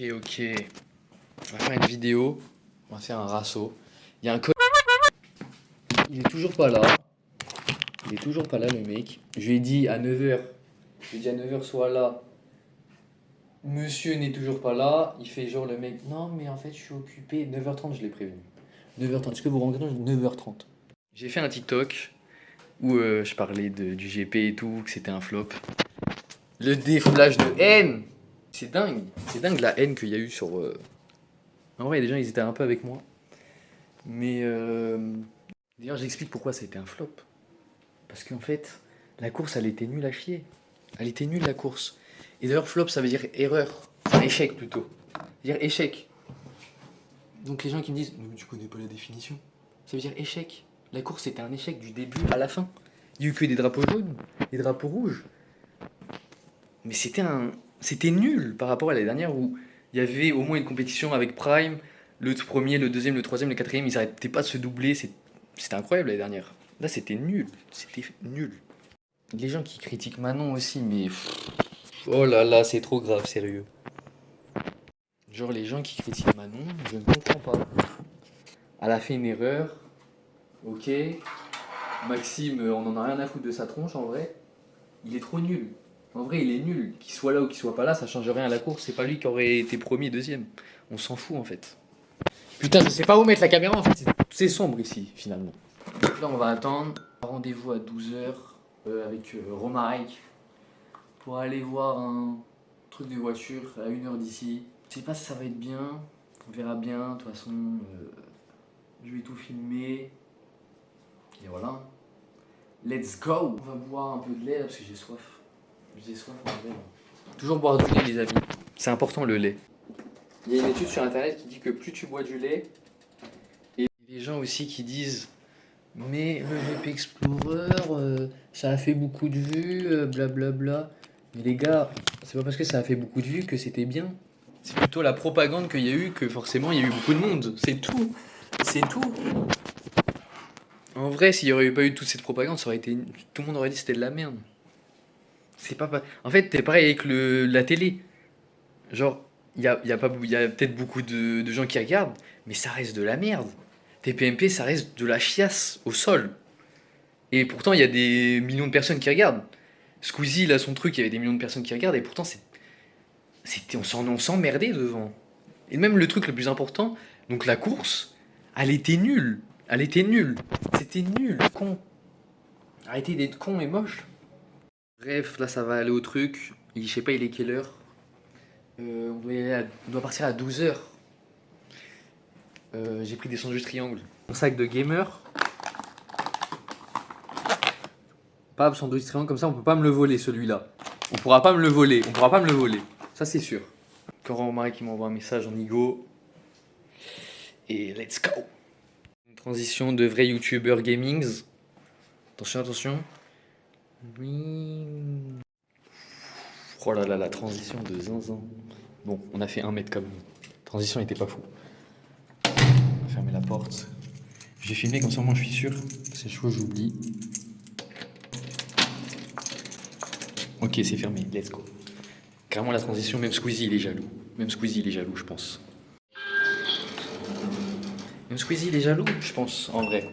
Ok. On va faire une vidéo. On va faire un rasso. Il y a un Il est toujours pas là. Il est toujours pas là, le mec. Je lui ai dit à 9h. Je lui ai dit à 9h, sois là. Monsieur n'est toujours pas là. Il fait genre le mec. Non, mais en fait, je suis occupé. 9h30, je l'ai prévenu. 9h30. Est-ce que vous vous rendez compte? 9h30. J'ai fait un TikTok où je parlais du GP et tout, que c'était un flop. Le déflage de haine! C'est dingue. C'est dingue la haine qu'il y a eu sur. En vrai, les gens, ils étaient un peu avec moi. Mais d'ailleurs, j'explique pourquoi ça a été un flop. Parce qu'en fait, la course, elle était nulle à chier. Elle était nulle, la course. Et d'ailleurs, flop, ça veut dire erreur. Enfin, échec plutôt. Ça veut dire échec. Donc les gens qui me disent, mais tu connais pas la définition. Ça veut dire échec. La course, c'était un échec du début à la fin. Il y a eu que des drapeaux jaunes, des drapeaux rouges. Mais c'était nul par rapport à l'année dernière où il y avait au moins une compétition avec Prime, le premier, le deuxième, le troisième, le quatrième, ils arrêtaient pas de se doubler. C'était incroyable l'année dernière. Là, c'était nul. C'était nul. Les gens qui critiquent Manon aussi, mais. Oh là là, c'est trop grave, sérieux. Genre, les gens qui critiquent Manon, je ne comprends pas. Elle a fait une erreur. Ok. Maxime, on en a rien à foutre de sa tronche en vrai. Il est trop nul. En vrai, il est nul. Qu'il soit là ou qu'il soit pas là, ça change rien à la course. C'est pas lui qui aurait été premier, deuxième. On s'en fout en fait. Putain, je sais pas où mettre la caméra en fait. C'est sombre ici finalement. Donc là, on va attendre. Rendez-vous à 12h avec Romaric pour aller voir un truc de voiture à 1h d'ici. Je sais pas si ça va être bien. On verra bien. De toute façon, je vais tout filmer. Et voilà. Let's go! On va boire un peu de lait là, parce que j'ai soif. J'ai soif en vrai. Là. Toujours boire du lait, les amis. C'est important le lait. Il y a une étude sur internet qui dit que plus tu bois du lait, et les gens aussi qui disent mais le GP Explorer, ça a fait beaucoup de vues, blablabla. Mais les gars, c'est pas parce que ça a fait beaucoup de vues que c'était bien. C'est plutôt la propagande qu'il y a eu que forcément il y a eu beaucoup de monde. C'est tout. C'est tout. En vrai, s'il n'y aurait pas eu toute cette propagande, ça aurait été. Tout le monde aurait dit que c'était de la merde. C'est pas. En fait, t'es pareil avec la télé. Genre, y a peut-être beaucoup de gens qui regardent, mais ça reste de la merde. TPMP, ça reste de la chiasse au sol. Et pourtant, il y a des millions de personnes qui regardent. Squeezie, là, son truc, il y avait des millions de personnes qui regardent, et pourtant, on s'emmerdait devant. Et même le truc le plus important, donc la course, elle était nulle. Elle était nulle. C'était nul, con. Arrêtez d'être con et moche. Bref, là, ça va aller au truc. Je sais pas, il est quelle heure? On doit partir à 12h. J'ai pris des sandwichs triangles. Un sac de gamer. Pas sandwich triangle comme ça, on peut pas me le voler celui-là. On pourra pas me le voler. On pourra pas me le voler. Ça c'est sûr. Coran Omar qui m'envoie un message en Igo. Et let's go. Une transition de vrai YouTuber gamings. Attention, attention. Oui. Oh là là, la transition de zinzin. Bon, on a fait 1 mètre quand même. La transition était pas fou. On va fermer la porte. J'ai filmé comme ça, moi je suis sûr. C'est chaud, j'oublie. Ok, c'est fermé, let's go. Carrément la transition, même Squeezie il est jaloux. Même Squeezie il est jaloux, je pense. Même Squeezie il est jaloux, je pense, en vrai.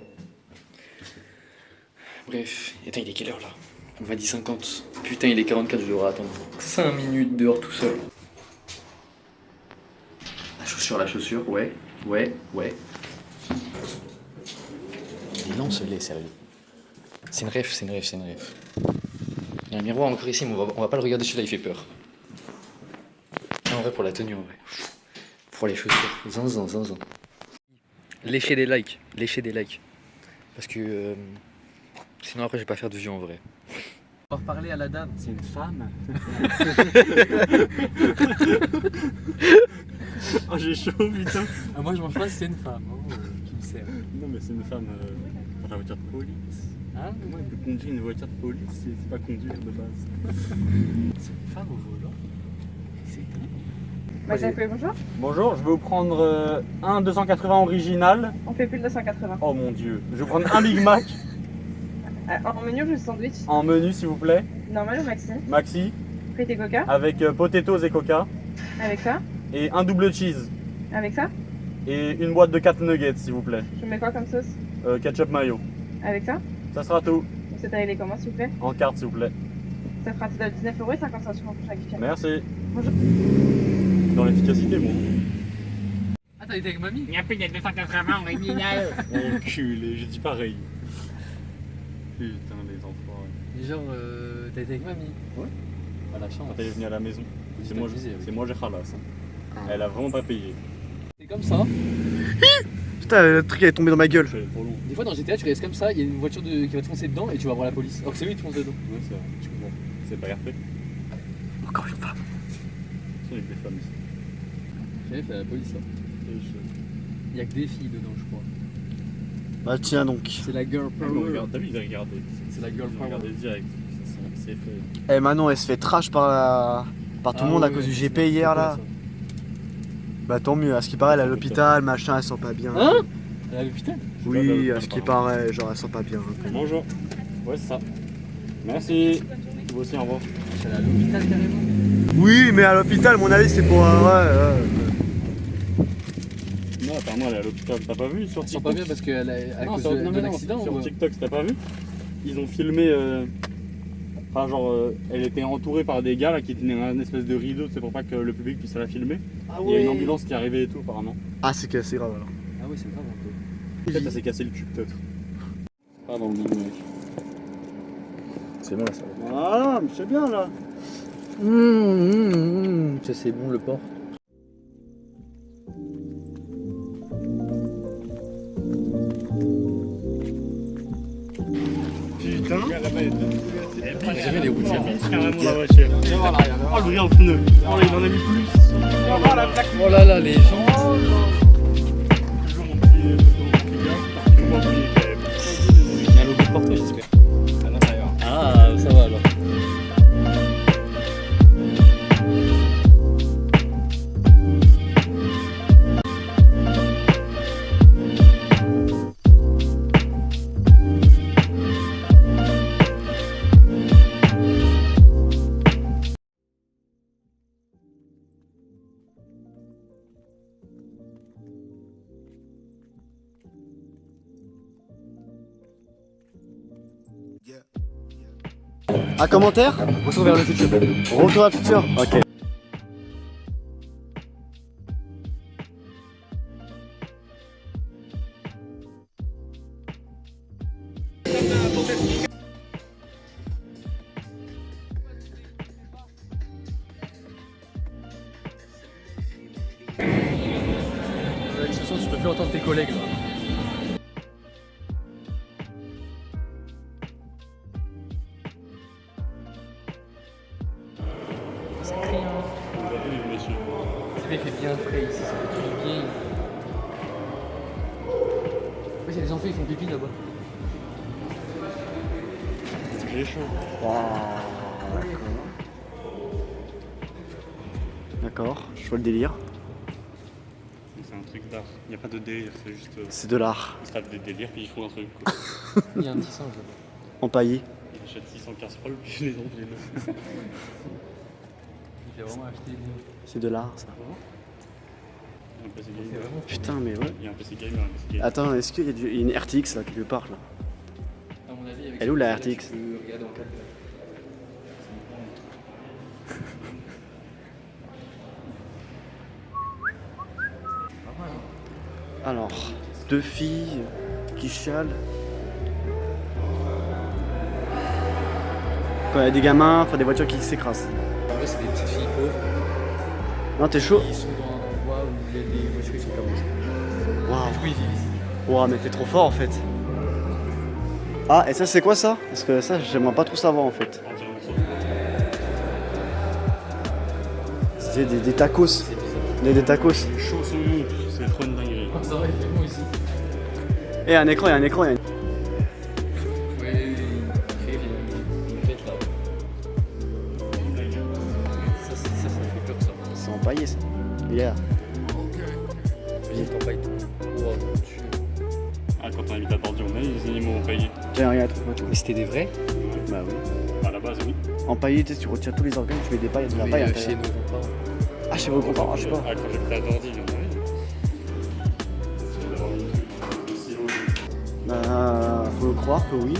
Bref, attends, il est quelle heure là? On m'a dit 50. Putain, il est 44, je devrais attendre 5 minutes dehors tout seul. La chaussure, ouais. Il est lent ce lait, sérieux. C'est une ref. Il y a un miroir encore ici, mais on va pas le regarder, celui-là il fait peur. Non, en vrai, pour la tenue, en vrai. Pour les chaussures, zinzin. Léchez des likes. Parce que sinon après je vais pas faire de vues en vrai. On va reparler à la dame. C'est une femme. Oh j'ai chaud putain. Ah, moi je mange pas si c'est une femme. Qui me sert. Non mais c'est une femme dans la voiture de police. Hein? Comment elle peut conduire une voiture de police si c'est pas conduire de base? C'est une femme au volant. C'est Bonjour. Bonjour, je vais vous prendre un 280 original. On fait plus de 280. Oh mon dieu. Je vais prendre un Big Mac. En menu, je sandwich. En menu s'il vous plaît. Normal ou maxi? Maxi. Frites et coca. Avec potatoes et coca. Avec ça? Et un double cheese. Avec ça? Et une boîte de 4 nuggets, s'il vous plaît. Je mets quoi comme sauce? Ketchup mayo. Avec ça? Ça sera tout. C'est taillé comment, s'il vous plaît? En carte, s'il vous plaît. Ça fera 19,50 € sur mon prochain gift card. Merci. Bonjour. Dans l'efficacité, moi. Ah, t'as été avec mamie? Il y a plus de 280 original. Enculé, j'ai dit pareil. Putain, les enfants. Mais genre, t'as été avec mamie? Ouais. Ah, la chance. Quand elle est venue à la maison, c'est moi, abusé, oui. c'est moi j'ai ralasse. Hein. Elle a vraiment pas payé. C'est comme ça. Putain, le truc est tombé dans ma gueule. Je suis allé trop long. Des fois dans GTA, tu restes comme ça, il y a une voiture qui va te foncer dedans et tu vas voir la police. Alors que c'est lui qui te fonce dedans. Ouais, c'est vrai. Tu comprends. C'est pas RP. Encore une femme. Il y a que des femmes ici. J'avais fait la police là. Il y a que des filles dedans, je crois. Bah tiens donc. C'est la girl power. Regarde, t'as vu, ils ont regardé. C'est la girl Ils ont power. regardé direct. C'est fait. Eh Manon, elle se fait trash par tout le monde à cause du GP hier là. Bah tant mieux, à ce qui paraît, elle est à l'hôpital, machin, elle sent pas bien. Hein? Elle est à l'hôpital? Oui, à ce qui paraît, genre elle sent pas bien. Bonjour. Ouais, c'est ça. Merci. Vous aussi, au revoir. Elle est à l'hôpital carrément. Oui, mais à l'hôpital, mon avis, c'est pour. Non, apparemment, elle est à l'hôpital. T'as pas vu sur Elle sent TikTok? pas bien parce qu'elle a à Non, cause sur, non, de mais non, l'accident sur ou... TikTok, t'as pas vu? Ils ont filmé. Enfin, genre, elle était entourée par des gars là qui tenaient un espèce de rideau, c'est pour pas que le public puisse la filmer. Ah Il y a une ambulance qui arrivait et tout, apparemment. Ah, c'est cassé grave alors. Ah ouais, c'est grave un peu. Peut-être elle s'est cassé le cul, peut-être. Pas dans le big mec. C'est bon ça. Voilà, c'est bien là. Ça c'est bon le porc. Putain. J'ai jamais les routières. Carrément la voiture. Oh le bruit en pneu. Oh là, il en a mis plus. Oh là là, les gens. Toujours mon petit gars. Je m'en oublié quand même. Il y a un logo de porte, j'espère. À l'intérieur. Ah, ça va alors. Un commentaire? Retour vers le futur. Retour à le futur? Ok. Avec ce son, tu peux plus entendre tes collègues là. C'est criant. Monsieur. Il fait bien frais ici, ça fait du bien. Ouais, il y a des enfants, ils font pipi là-bas. J'ai chaud. D'accord, je vois le délire. C'est un truc d'art. Il n'y a pas de délire, c'est juste. C'est de l'art. Ils se tapent des délires puis ils font un truc. Quoi. Il y a un petit singe là-bas. Empaillé. Ils achètent 600 casseroles puis les ont fait. Il a vraiment acheté une. C'est de l'art ça. Il y a un PC C'est gamer. vraiment. Putain, mais ouais. Il y a un PC gamer, un PC gamer. Attends, est-ce qu'il y a une RTX là quelque part là? À mon avis, avec Elle est où, la ce là, RTX? tu peux regarder en 4K. Alors, deux filles qui chialent. Quand il y a des gamins, enfin des voitures qui s'écrasent. En vrai, c'est des petites filles pauvres. Non, t'es chaud? Ils sont dans un endroit où il y a des voitures qui sont comme ça. Waouh. Du coup, ils vivent ici. Waouh, mais t'es trop fort en fait. Ah, et ça c'est quoi ça? Parce que ça, j'aimerais pas trop savoir en fait. Entièrement sauf. C'est des tacos. Des tacos. Chaud son nom, c'est trop une dinguerie. Ah, ça va, il fait bon ici. Et un écran, il y a un écran, il y a une... Oui, il fait une bête là. Ça fait peur ça. C'est empaillé ça. Yeah. Vas-y, t'en pailles. Wow, tu... Ah, quand on invite à Bordeaux, on a les animaux empaillés. J'ai rien à trouver. Mais c'était des vrais? Bah oui. À la base, oui. Empaillé, tu retires tous les organes, tu mets des pailles, de la paille à chez l'intérieur. nos grands-parents. Ah, je sais pas comment, je sais pas. Ah, quand j'étais à Dordy, j'en avais. Faut croire que oui.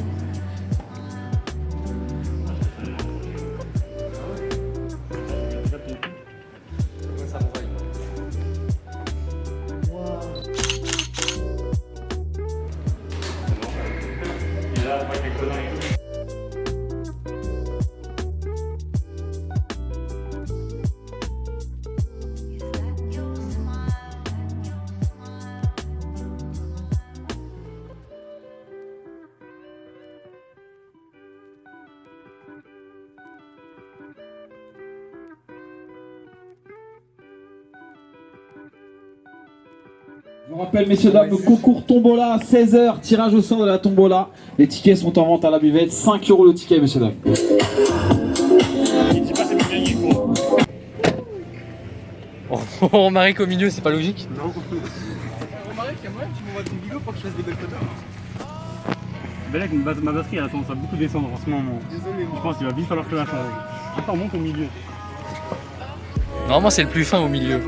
Je vous rappelle, messieurs, dames, le concours Tombola, 16h, tirage au sort de la Tombola. Les tickets sont en vente à la buvette, 5 € le ticket, messieurs, dames. Il dit pas c'est pas gagné quoi. On remarque au milieu, c'est pas logique. Non. Belek, ma batterie elle a tendance à beaucoup descendre en ce moment. Désolé. Je pense qu'il va vite falloir que je la change. Attends, monte au milieu. Normalement, c'est le plus fin au milieu.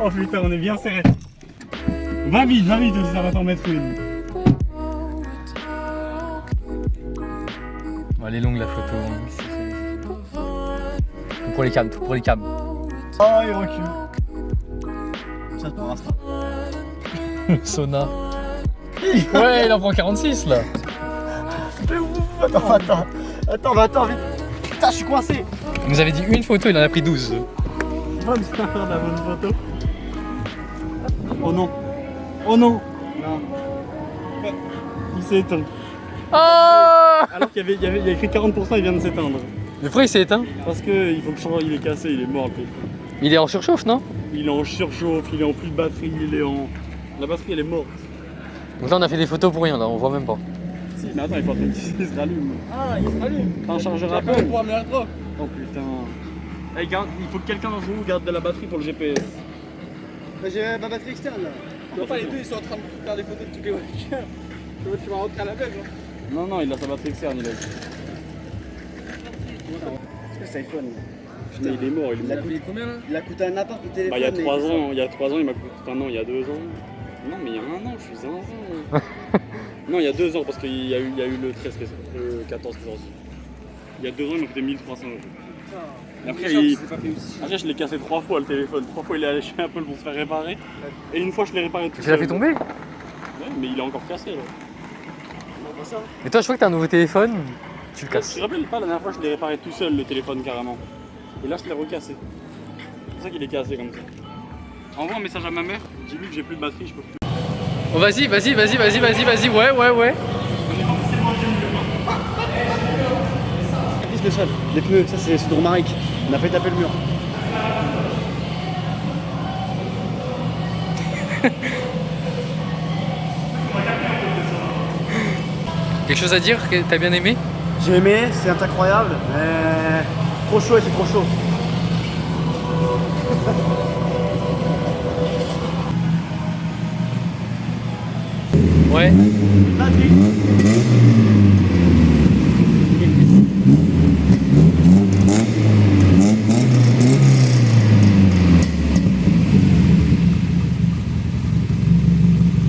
Oh putain, on est bien serré. Va vite aussi, ça va t'en mettre une. Bon, elle est longue la photo. Tout pour les cams, tout pour les cams. Oh, il recule. Ça pour Insta. Sona. Ouais, il en prend 46 là. Attends, vite. Putain, je suis coincé. Il nous avait dit une photo, il en a pris 12. Bonne la bonne photo. Oh non. Oh non. Non. Il s'est éteint. Ah! Alors qu'il y a écrit 40%, il vient de s'éteindre. Mais pourquoi il s'est éteint? Parce que il faut que je change, il est cassé, il est mort. Il est en surchauffe, non? Il est en surchauffe, il est en plus de batterie, il est en... La batterie elle est morte. Donc là, on a fait des photos pour rien, là, on voit même pas. Si, mais attends, il faut attendre qu'il se rallume. Ah, il se rallume. T'as un chargeur Apple. Oh putain. Hey, il faut que quelqu'un dans nous garde de la batterie pour le GPS. J'ai ma batterie externe là. Les deux ils sont en train de faire des photos de toutes les voitures. Tu vas rentrer à la belle. Non, il a sa batterie externe, il a dit. C'est cet iPhone. Putain, il est mort, il est mort. coûté combien là? Il a coûté un appart le téléphone. Bah, il y a 3 ans, il m'a coûté. Enfin, non, il y a 2 ans. Non, mais il y a 1 an, je suis zinzin. Non, il y a 2 ans, parce qu'il y a eu le 13 qui est sorti, le 14 qui est sorti. Il y a 2 ans, il m'a coûté 1300 €. Et après, je l'ai cassé 3 fois le téléphone. 3 fois, il est allé chez Apple pour se faire réparer. Et une fois, je l'ai réparé tout Tu l'as fait tomber? Ouais, mais il est encore cassé là. Et toi, je crois que t'as un nouveau téléphone, tu le Tu casses. te rappelles pas, la dernière fois, je l'ai réparé tout seul le téléphone carrément. Et là, je l'ai recassé. C'est pour ça qu'il est cassé comme ça. Envoie un message à ma mère, dis-lui que j'ai plus de batterie, je peux plus. Oh, vas-y, ouais. Le sol, les pneus, ça c'est de Romaric. On a fait taper le mur. Quelque chose à dire que t'as bien aimé? J'ai aimé, c'est incroyable, mais trop chaud et c'est trop chaud. Ouais.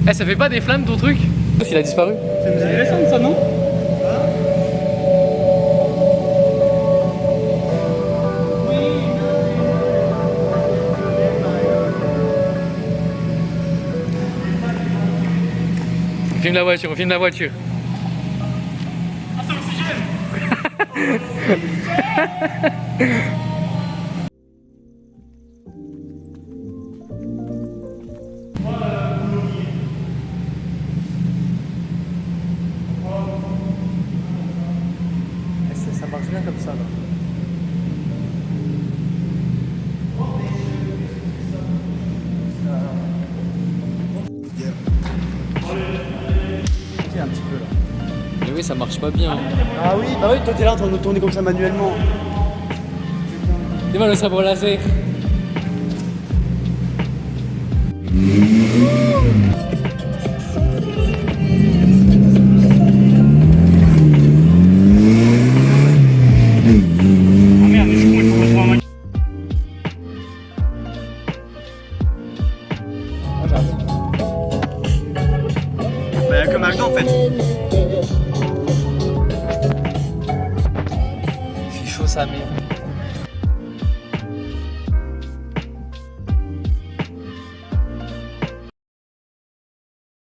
Eh, ça fait pas des flammes ton truc? Il a disparu. C'est intéressant ça, non? On filme la voiture. Ah, c'est l'oxygène. Ça marche bien comme ça là. Un petit peu là. Mais oui, ça marche pas bien. Ah oui, bah oui, toi t'es là en train de tourner comme ça manuellement. C'est mal le sabre laser. merde, mais je suis con, il faut que je trouve un mec. Bah y'a que McDo en fait. Il fait chaud sa mère.